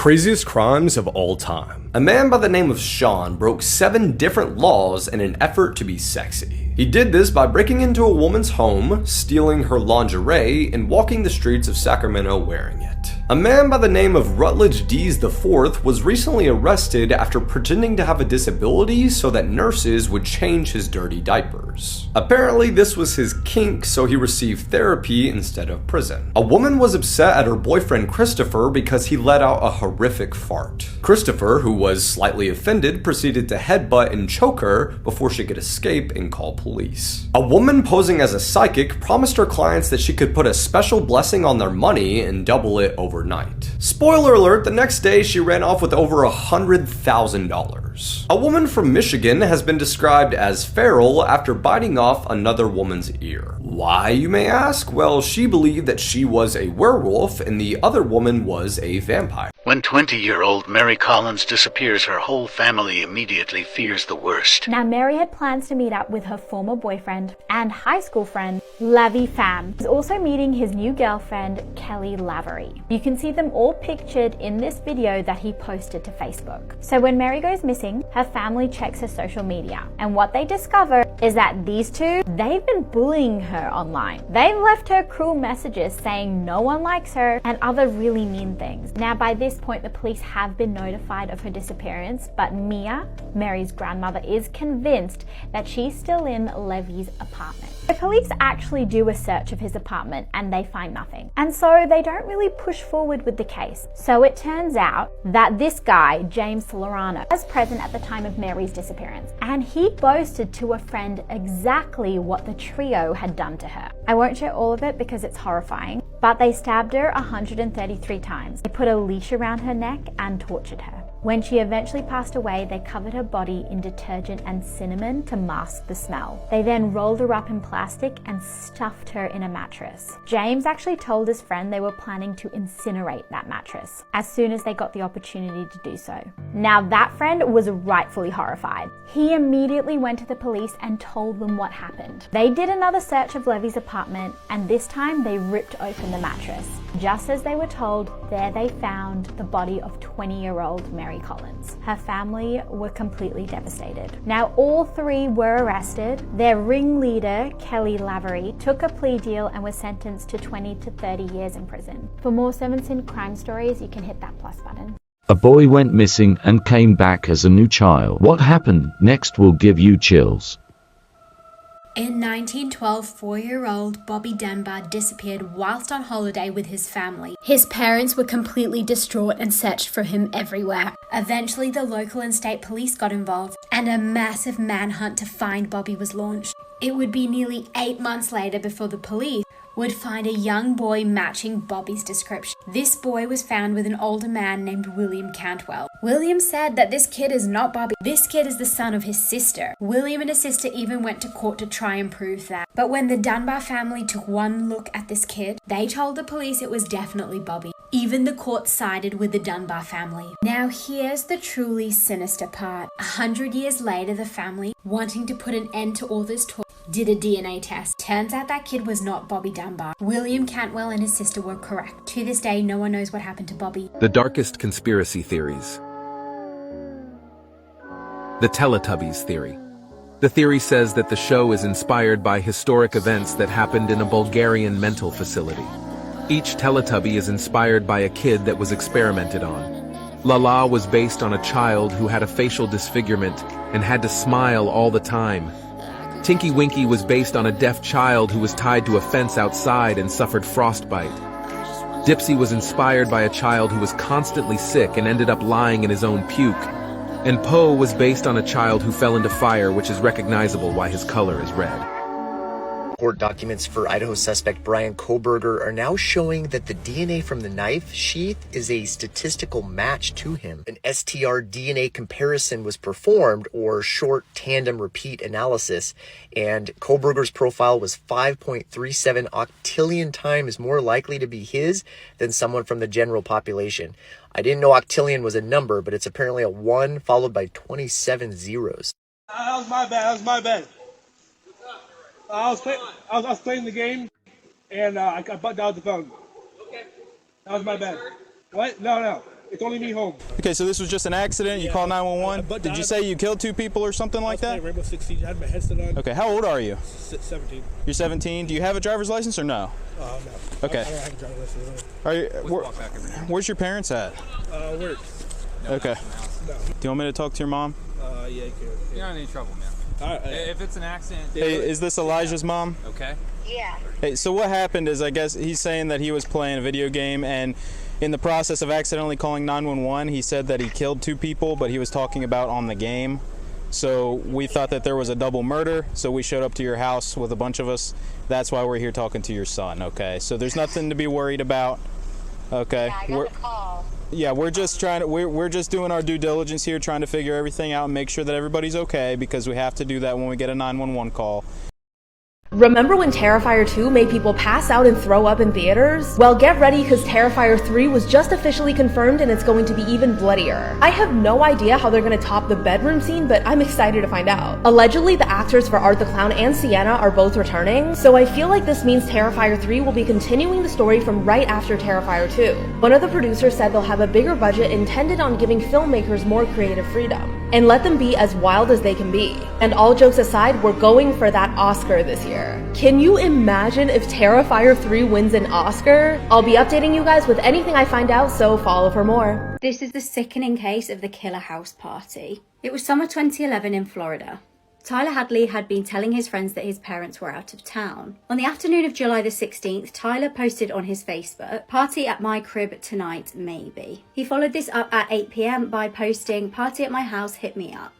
Craziest crimes of all time. A man by the name of Sean broke 7 different laws in an effort to be sexy. He did this by breaking into a woman's home, stealing her lingerie, and walking the streets of Sacramento wearing it. A man by the name of Rutledge Dees IV was recently arrested after pretending to have a disability so that nurses would change his dirty diapers. Apparently this was his kink, so he received therapy instead of prison. A woman was upset at her boyfriend Christopher because he let out a horrific fart. Christopher, who was slightly offended, proceeded to headbutt and choke her before she could escape and call police. A woman posing as a psychic promised her clients that she could put a special blessing on their money and double it overnight. Spoiler alert, the next day she ran off with over $100,000. A woman from Michigan has been described as feral after biting off another woman's ear. Why, you may ask? Well, she believed that she was a werewolf and the other woman was a vampire. When 20-year-old Mary Collins disappears, her whole family immediately fears the worst. Now, Mary had plans to meet up with her former boyfriend and high school friend, Lavi Pham. He's also meeting his new girlfriend, Kelly Lavery. You can see them all pictured in this video that he posted to Facebook. So when Mary goes missing, her family checks her social media. And what they discover is that these two, they've been bullying her online. They've left her cruel messages saying no one likes her and other really mean things. Now, by this point, the police have been notified of her disappearance, but Mia, Mary's grandmother, is convinced that she's still in Levy's apartment. The police actually do a search of his apartment and they find nothing. And so they don't really push forward with the case. So it turns out that this guy, James Lorano, was present at the time of Mary's disappearance, and he boasted to a friend exactly what the trio had done to her. I won't share all of it because it's horrifying, but they stabbed her 133 times. They put a leash around her neck and tortured her. When she eventually passed away, they covered her body in detergent and cinnamon to mask the smell. They then rolled her up in plastic and stuffed her in a mattress. James actually told his friend they were planning to incinerate that mattress as soon as they got the opportunity to do so. Now that friend was rightfully horrified. He immediately went to the police and told them what happened. They did another search of Levy's apartment, and this time they ripped open the mattress. Just as they were told, there they found the body of 20-year-old Mary Collins. Her family were completely devastated. Now all 3 were arrested. Their ringleader, Kelly Lavery, took a plea deal and was sentenced to 20 to 30 years in prison. For more 7 Sin crime stories, you can hit that plus button. A boy went missing and came back as a new child. What happened next will give you chills. In 1912, 4-year-old Bobby Dunbar disappeared whilst on holiday with his family. His parents were completely distraught and searched for him everywhere. Eventually, the local and state police got involved, and a massive manhunt to find Bobby was launched. It would be nearly 8 months later before the police would find a young boy matching Bobby's description. This boy was found with an older man named William Cantwell. William said that this kid is not Bobby. This kid is the son of his sister. William and his sister even went to court to try and prove that. But when the Dunbar family took one look at this kid, they told the police it was definitely Bobby. Even the court sided with the Dunbar family. Now here's the truly sinister part. 100 years later, the family, wanting to put an end to all this talk, did a DNA test. Turns out that kid was not Bobby Dunbar. William Cantwell and his sister were correct. To this day, no one knows what happened to Bobby. The darkest conspiracy theories. The Teletubbies Theory. The theory says that the show is inspired by historic events that happened in a Bulgarian mental facility. Each Teletubby is inspired by a kid that was experimented on. Lala was based on a child who had a facial disfigurement and had to smile all the time. Tinky Winky was based on a deaf child who was tied to a fence outside and suffered frostbite. Dipsy was inspired by a child who was constantly sick and ended up lying in his own puke. And Poe was based on a child who fell into fire, which is recognizable why his color is red. Court documents for Idaho suspect Brian Koberger are now showing that the DNA from the knife sheath is a statistical match to him. An STR DNA comparison was performed, or short tandem repeat analysis, and Koberger's profile was 5.37 octillion times more likely to be his than someone from the general population. I didn't know octillion was a number, but it's apparently a 1 followed by 27 zeros. That was my bad. I was playing the game, and I butt dialed the phone. Okay. That was my bad. What? No. It's only me home. Okay, so this was just an accident. You call 911. Did you say you killed 2 people or something like that? Rainbow 16. I had my headset on. Okay, how old are you? 17. You're 17. Do you have a driver's license or no? No. Okay. I don't have a driver's license. Are you? Where's your parents at? Work. Okay. No. Do you want me to talk to your mom? Yeah, you can. You're not in any trouble, man. If it's an accident... Hey, is this Elijah's mom? Okay. Yeah. Hey, so what happened is, I guess he's saying that he was playing a video game, and in the process of accidentally calling 911, he said that he killed 2 people, but he was talking about on the game. So we thought that there was a double murder, so we showed up to your house with a bunch of us. That's why we're here talking to your son, okay? So there's nothing to be worried about, okay? Yeah, I got the call. Yeah, we're just trying to, we're just doing our due diligence here, trying to figure everything out and make sure that everybody's okay, because we have to do that when we get a 911 call. Remember when Terrifier 2 made people pass out and throw up in theaters? Well, get ready, because Terrifier 3 was just officially confirmed and it's going to be even bloodier. I have no idea how they're going to top the bedroom scene, but I'm excited to find out. Allegedly, the actors for Art the Clown and Sienna are both returning, so I feel like this means Terrifier 3 will be continuing the story from right after Terrifier 2. One of the producers said they'll have a bigger budget intended on giving filmmakers more creative freedom, and let them be as wild as they can be. And all jokes aside, we're going for that Oscar this year. Can you imagine if Terrifier 3 wins an Oscar? I'll be updating you guys with anything I find out, so follow for more. This is the sickening case of the killer house party. It was summer 2011 in Florida. Tyler Hadley had been telling his friends that his parents were out of town. On the afternoon of July the 16th, Tyler posted on his Facebook, "Party at my crib tonight, maybe." He followed this up at 8 p.m. by posting, "Party at my house, hit me up."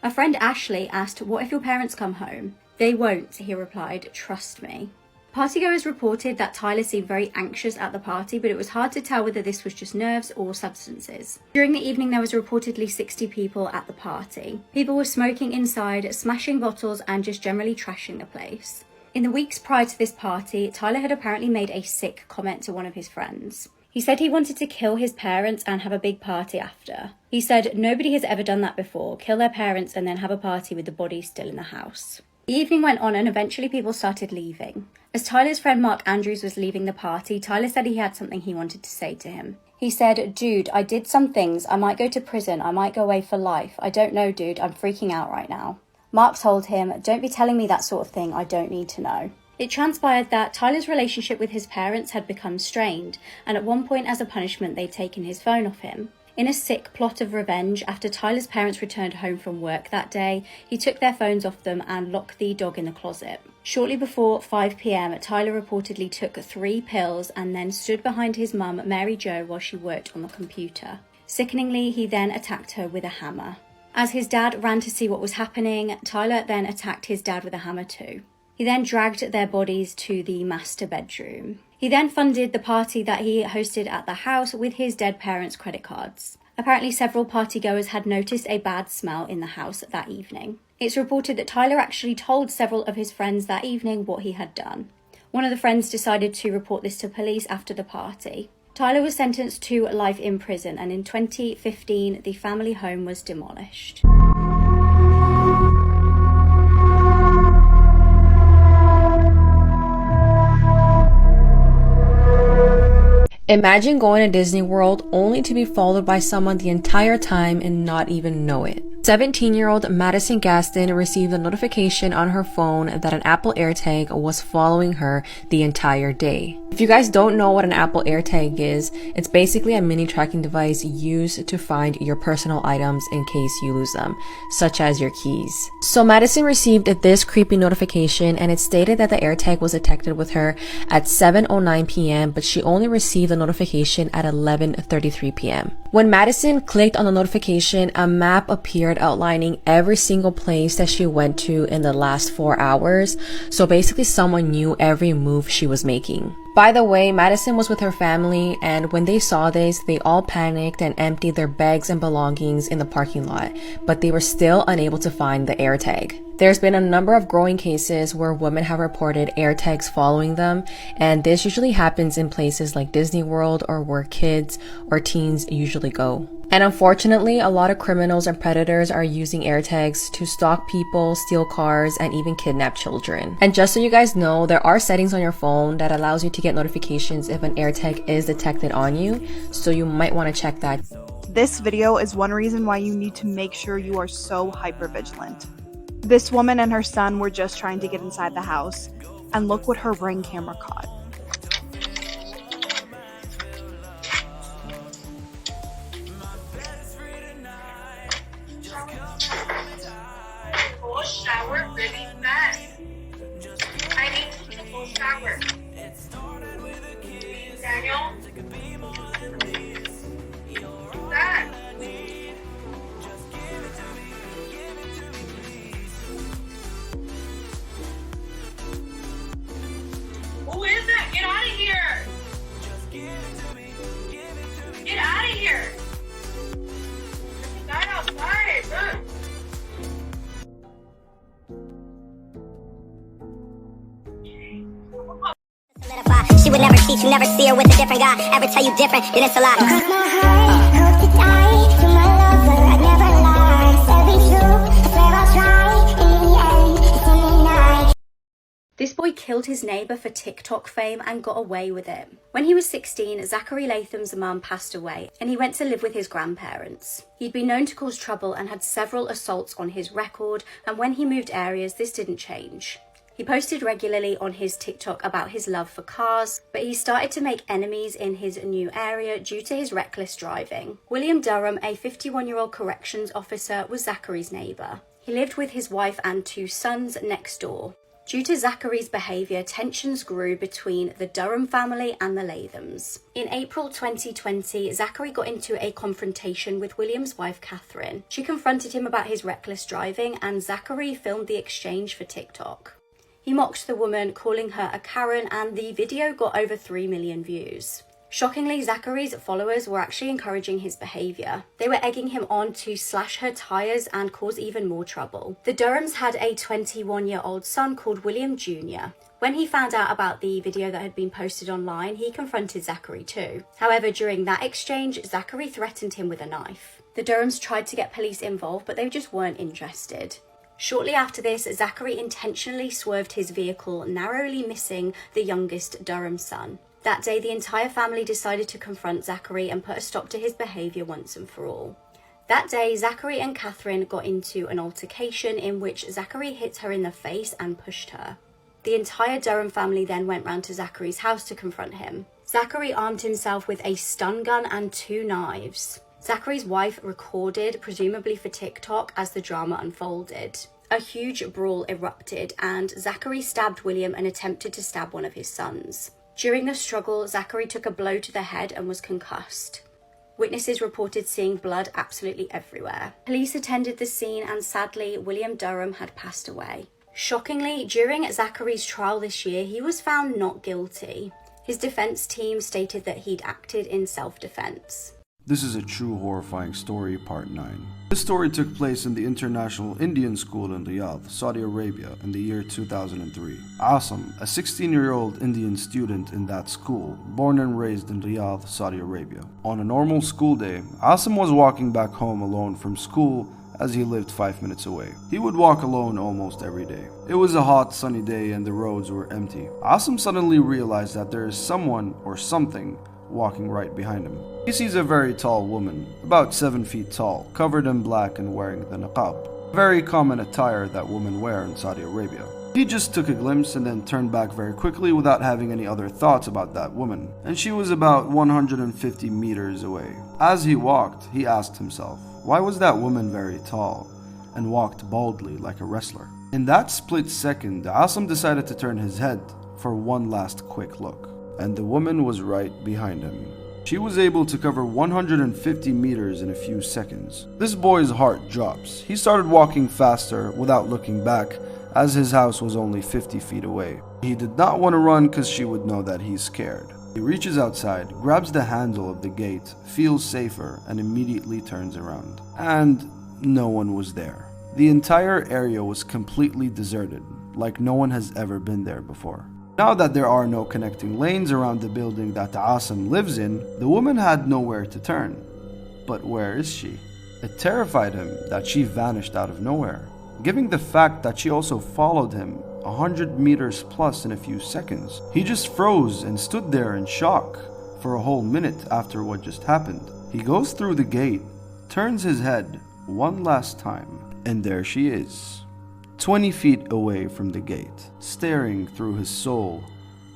A friend, Ashley, asked, "What if your parents come home?" "They won't," he replied, "trust me." Partygoers reported that Tyler seemed very anxious at the party, but it was hard to tell whether this was just nerves or substances. During the evening, there was reportedly 60 people at the party. People were smoking inside, smashing bottles, and just generally trashing the place. In the weeks prior to this party, Tyler had apparently made a sick comment to one of his friends. He said he wanted to kill his parents and have a big party after. He said, "Nobody has ever done that before, kill their parents and then have a party with the body still in the house." The evening went on and eventually people started leaving. As Tyler's friend Mark Andrews was leaving the party, Tyler said he had something he wanted to say to him. He said, "Dude, I did some things. I might go to prison. I might go away for life. I don't know, dude. I'm freaking out right now." Mark told him, "Don't be telling me that sort of thing. I don't need to know." It transpired that Tyler's relationship with his parents had become strained, and at one point as a punishment they'd taken his phone off him. In a sick plot of revenge, after Tyler's parents returned home from work that day, he took their phones off them and locked the dog in the closet. Shortly before 5 p.m, Tyler reportedly took 3 pills and then stood behind his mum, Mary Jo, while she worked on the computer. Sickeningly, he then attacked her with a hammer. As his dad ran to see what was happening, Tyler then attacked his dad with a hammer too. He then dragged their bodies to the master bedroom. He then funded the party that he hosted at the house with his dead parents' credit cards. Apparently, several partygoers had noticed a bad smell in the house that evening. It's reported that Tyler actually told several of his friends that evening what he had done. One of the friends decided to report this to police after the party. Tyler was sentenced to life in prison, and in 2015, the family home was demolished. Imagine going to Disney World only to be followed by someone the entire time and not even know it. 17-year-old Madison Gaston received a notification on her phone that an Apple AirTag was following her the entire day. If you guys don't know what an Apple AirTag is, it's basically a mini tracking device used to find your personal items in case you lose them, such as your keys. So Madison received this creepy notification, and it stated that the AirTag was detected with her at 7:09 p.m, but she only received the notification at 11:33 p.m. When Madison clicked on the notification, a map appeared outlining every single place that she went to in the last 4 hours. So basically someone knew every move she was making. By the way, Madison was with her family, and when they saw this, they all panicked and emptied their bags and belongings in the parking lot, but they were still unable to find the AirTag. There's been a number of growing cases where women have reported air tags following them, and this usually happens in places like Disney World or where kids or teens usually go. And unfortunately, a lot of criminals and predators are using air tags to stalk people, steal cars, and even kidnap children. And just so you guys know, there are settings on your phone that allows you to get notifications if an air tag is detected on you, so you might want to check that. This video is one reason why you need to make sure you are so hyper-vigilant. This woman and her son were just trying to get inside the house, and look what her Ring camera caught. Full shower really fast. I need to take a full shower. Daniel? Dad? Who is that? Get out of here! Get out of here! There's a guy outside. Look. She would never cheat, you never see her with a different guy. Ever tell you different, then it's a lie. Cross my heart, hope to die. To my lover, I'd never lie. Said be true, I swear I'll try. In the end, it's in the night. This boy killed his neighbour for TikTok fame and got away with it. When he was 16, Zachary Latham's mum passed away and he went to live with his grandparents. He'd been known to cause trouble and had several assaults on his record, and when he moved areas, this didn't change. He posted regularly on his TikTok about his love for cars, but he started to make enemies in his new area due to his reckless driving. William Durham, a 51-year-old corrections officer, was Zachary's neighbour. He lived with his wife and 2 sons next door. Due to Zachary's behaviour, tensions grew between the Durham family and the Lathams. In April 2020, Zachary got into a confrontation with William's wife, Catherine. She confronted him about his reckless driving, and Zachary filmed the exchange for TikTok. He mocked the woman, calling her a Karen, and the video got over 3 million views. Shockingly, Zachary's followers were actually encouraging his behaviour. They were egging him on to slash her tyres and cause even more trouble. The Durhams had a 21-year-old son called William Jr. When he found out about the video that had been posted online, he confronted Zachary too. However, during that exchange, Zachary threatened him with a knife. The Durhams tried to get police involved, but they just weren't interested. Shortly after this, Zachary intentionally swerved his vehicle, narrowly missing the youngest Durham son. That day, the entire family decided to confront Zachary and put a stop to his behaviour once and for all. That day, Zachary and Catherine got into an altercation in which Zachary hit her in the face and pushed her. The entire Durham family then went round to Zachary's house to confront him. Zachary armed himself with a stun gun and 2 knives. Zachary's wife recorded, presumably for TikTok, as the drama unfolded. A huge brawl erupted and Zachary stabbed William and attempted to stab one of his sons. During the struggle, Zachary took a blow to the head and was concussed. Witnesses reported seeing blood absolutely everywhere. Police attended the scene and sadly, William Durham had passed away. Shockingly, during Zachary's trial this year, he was found not guilty. His defense team stated that he'd acted in self-defense. This is a true horrifying story, part 9. This story took place in the International Indian School in Riyadh, Saudi Arabia, in the year 2003. Asim, a 16-year-old Indian student in that school, born and raised in Riyadh, Saudi Arabia. On a normal school day, Asim was walking back home alone from school as he lived 5 minutes away. He would walk alone almost every day. It was a hot, sunny day and the roads were empty. Asim suddenly realized that there is someone or something walking right behind him. He sees a very tall woman, about 7 feet tall, covered in black and wearing the niqab, very common attire that women wear in Saudi Arabia. He just took a glimpse and then turned back very quickly without having any other thoughts about that woman, and she was about 150 meters away. As he walked, he asked himself, why was that woman very tall and walked boldly like a wrestler? In that split second, Asim decided to turn his head for one last quick look. And the woman was right behind him. She was able to cover 150 meters in a few seconds. This boy's heart drops. He started walking faster without looking back, as his house was only 50 feet away. He did not want to run because she would know that he's scared. He reaches outside, grabs the handle of the gate, feels safer, and immediately turns around. And no one was there. The entire area was completely deserted, like no one has ever been there before. Now that there are no connecting lanes around the building that Asim lives in, the woman had nowhere to turn. But where is she? It terrified him that she vanished out of nowhere, given the fact that she also followed him 100 meters plus in a few seconds. He just froze and stood there in shock for a whole minute after what just happened. He goes through the gate, turns his head one last time, and there she is, 20 feet away from the gate, staring through his soul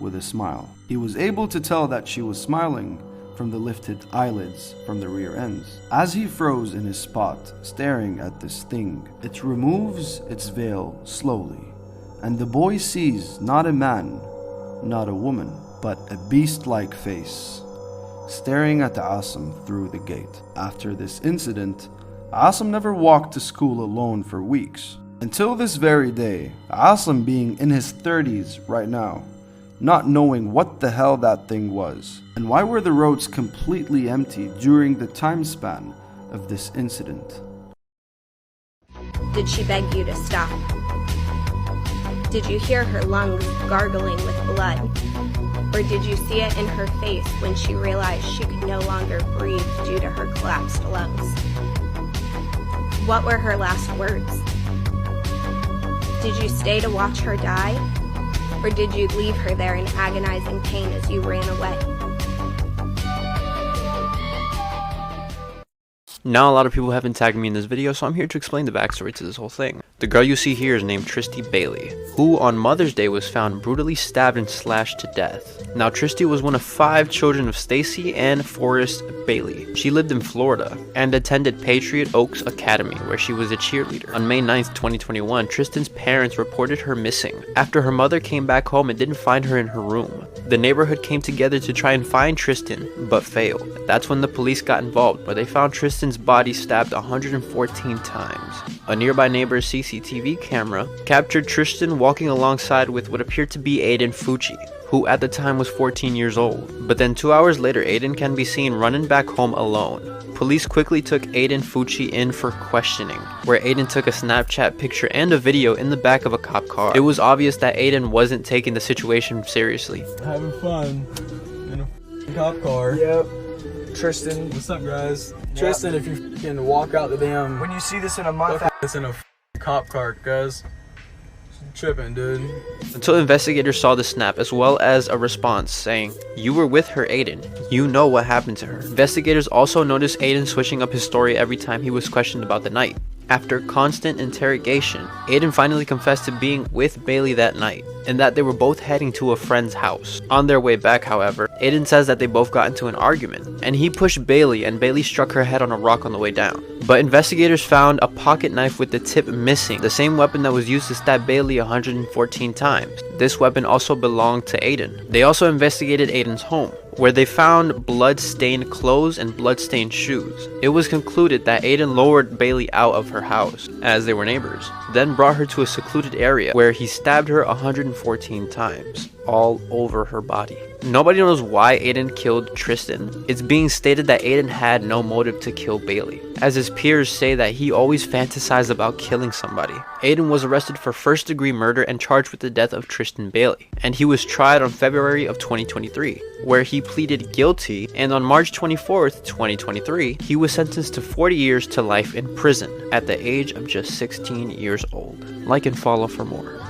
with a smile. He was able to tell that she was smiling from the lifted eyelids from the rear ends. As he froze in his spot, staring at this thing, it removes its veil slowly, and the boy sees not a man, not a woman, but a beast-like face, staring at Asim through the gate. After this incident, Asim never walked to school alone for weeks. Until this very day, Asim being in his 30s right now, not knowing what the hell that thing was, and why were the roads completely empty during the time span of this incident. Did she beg you to stop? Did you hear her lungs gargling with blood? Or did you see it in her face when she realized she could no longer breathe due to her collapsed lungs? What were her last words? Did you stay to watch her die? Or did you leave her there in agonizing pain as you ran away? Now a lot of people have been tagging me in this video, so I'm here to explain the backstory to this whole thing. The girl you see here is named Tristan Bailey, who on Mother's Day was found brutally stabbed and slashed to death. Now Tristan was one of 5 children of Stacy and Forrest Bailey. She lived in Florida and attended Patriot Oaks Academy, where she was a cheerleader. On May 9th, 2021, Tristan's parents reported her missing after her mother came back home and didn't find her in her room. The neighborhood came together to try and find Tristan, but failed. That's when the police got involved, where they found Tristan's body stabbed 114 times. A nearby neighbor's CCTV camera captured Tristan walking alongside with what appeared to be Aiden Fucci, who at the time was 14 years old. But then 2 hours later, Aiden can be seen running back home alone. Police quickly took Aiden Fucci in for questioning, where Aiden took a Snapchat picture and a video in the back of a cop car. It was obvious that Aiden wasn't taking the situation seriously. Having fun in a cop car. Yep. Tristan, what's up, guys? Yep. Tristan, if you can walk out the damn. When you see this in a month, this in a cop car, guys. Tripping, dude. Until investigators saw the snap, as well as a response saying, "You were with her, Aiden. You know what happened to her." Investigators also noticed Aiden switching up his story every time he was questioned about the night. After constant interrogation, Aiden finally confessed to being with Bailey that night, and that they were both heading to a friend's house. On their way back, however, Aiden says that they both got into an argument, and he pushed Bailey and Bailey struck her head on a rock on the way down. But investigators found a pocket knife with the tip missing, the same weapon that was used to stab Bailey 114 times. This weapon also belonged to Aiden. They also investigated Aiden's home, where they found blood-stained clothes and blood-stained shoes. It was concluded that Aiden lowered Bailey out of her house, as they were neighbors, then brought her to a secluded area where he stabbed her 114 times, all over her body. Nobody knows why Aiden killed Tristan. It's being stated that Aiden had no motive to kill Bailey, as his peers say that he always fantasized about killing somebody. Aiden was arrested for first-degree murder and charged with the death of Tristan Bailey, and he was tried on February of 2023, where he pleaded guilty, and on March 24th, 2023, he was sentenced to 40 years to life in prison at the age of just 16 years old. Like and follow for more.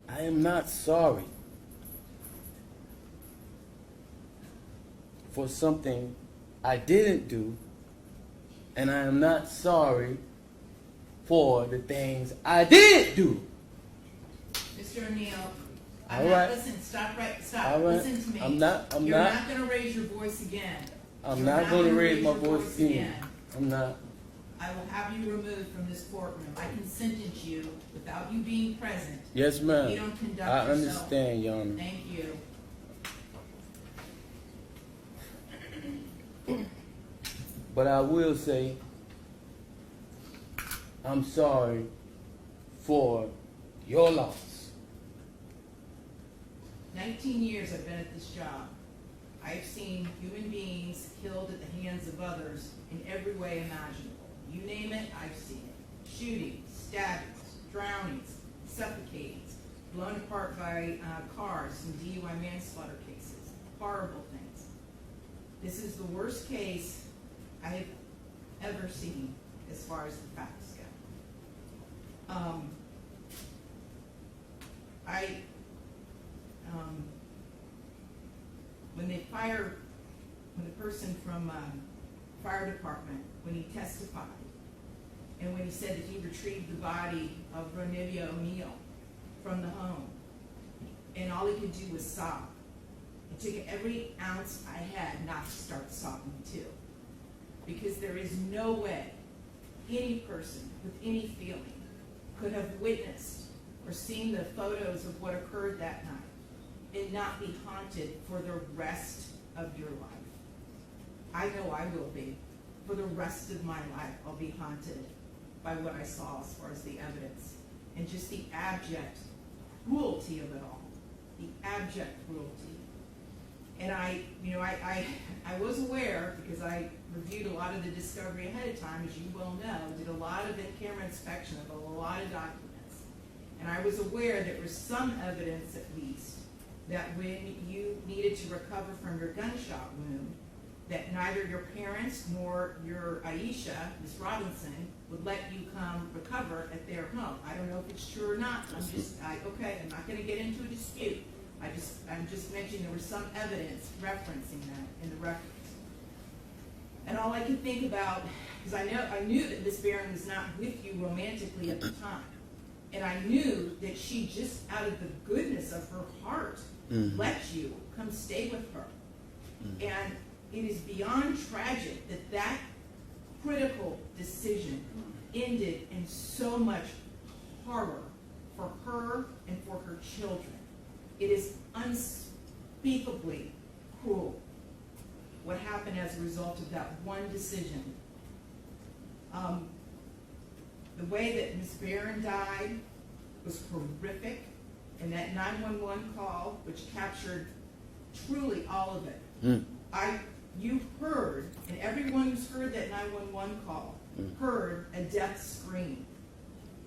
I am not sorry for something I didn't do, and I am not sorry for the things I did do. Mr. O'Neill, All right. Listen, stop. All right. Listen to me. I'm not You're not going to raise your voice again. I'm not going to raise my voice again. I'm not. I will have you removed from this courtroom. I can sentence you without you being present. Yes, ma'am. You don't conduct I yourself. understand, Your Honor. Thank you. But I will say, I'm sorry for your loss. 19 years I've been at this job. I've seen human beings killed at the hands of others in every way imaginable. You name it, I've seen it. shootings, stabbings, drownings, suffocatings, blown apart by cars in DUI manslaughter cases, horrible things. This is the worst case I have ever seen as far as the facts go. When the person from fire department, when he testified, and when he said that he retrieved the body of Ronivia O'Neill from the home, and all he could do was sob. It took every ounce I had not to start sobbing too. Because there is no way any person with any feeling could have witnessed or seen the photos of what occurred that night and not be haunted for the rest of your life. I know I will be. For the rest of my life, I'll be haunted by what I saw as far as the evidence and just the abject cruelty of it all. The abject cruelty. And I was aware, because I reviewed a lot of the discovery ahead of time, as you well know, did a lot of in-camera inspection of a lot of documents. And I was aware there was some evidence, at least, that when you needed to recover from your gunshot wound, that neither your parents nor your Aisha, Miss Robinson, would let you come recover at their home. I don't know if it's true or not. I'm not going to get into a dispute. I'm just mentioning there was some evidence referencing that in the records. And all I could think about, because I knew that Miss Barron was not with you romantically at the time. And I knew that she just, out of the goodness of her heart, let you come stay with her. And it is beyond tragic that that critical decision ended in so much horror for her and for her children. It is unspeakably cruel what happened as a result of that one decision. The way that Miss Barron died was horrific, and that 911 call, which captured truly all of it. You heard, and everyone who's heard that 911 call heard a death scream.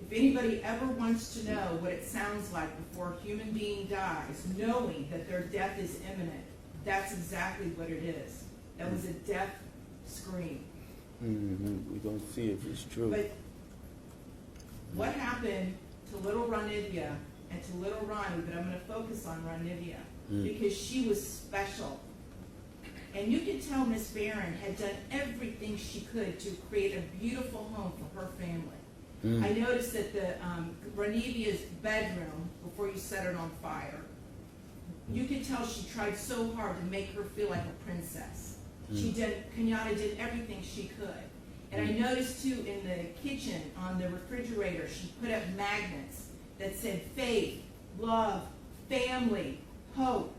If anybody ever wants to know what it sounds like before a human being dies, knowing that their death is imminent, that's exactly what it is. That was a death scream. We're going to see if it's true. But what happened to little Ronivia and to little Ronnie, but I'm going to focus on Ronivia, because she was special. And you can tell Miss Barron had done everything she could to create a beautiful home for her family. I noticed that the Ronivia's bedroom, before you set it on fire, you could tell she tried so hard to make her feel like a princess. Kenyatta did everything she could. And I noticed too in the kitchen, on the refrigerator, she put up magnets that said faith, love, family, hope.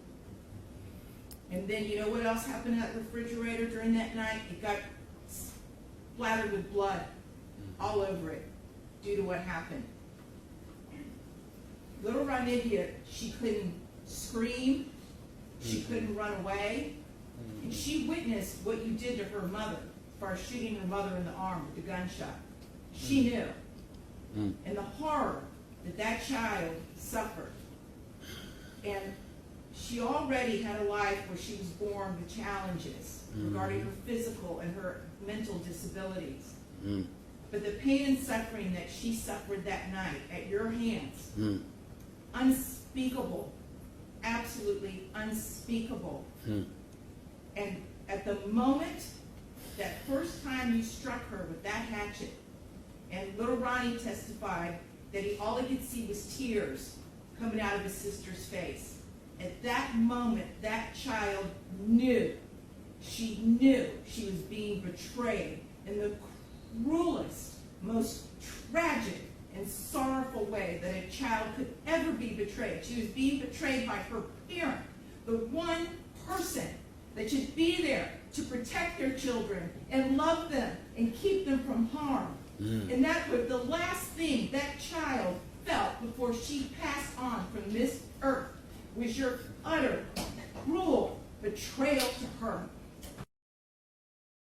And then you know what else happened to that refrigerator during that night? It got splattered with blood all over it due to what happened. Little Ronivia, she couldn't scream, she couldn't run away, and she witnessed what you did to her mother as far as shooting her mother in the arm with the gunshot. She knew. And the horror that that child suffered. And she already had a life where she was born with challenges regarding her physical and her mental disabilities. But the pain and suffering that she suffered that night at your hands, unspeakable, absolutely unspeakable. And at the moment, that first time you struck her with that hatchet, and little Ronnie testified that all he could see was tears coming out of his sister's face. At that moment, that child knew. She knew she was being betrayed in the cruelest, most tragic and sorrowful way that a child could ever be betrayed. She was being betrayed by her parent, the one person that should be there to protect their children and love them and keep them from harm. And that was the last thing that child felt before she passed on from this earth, was your utter, cruel betrayal to her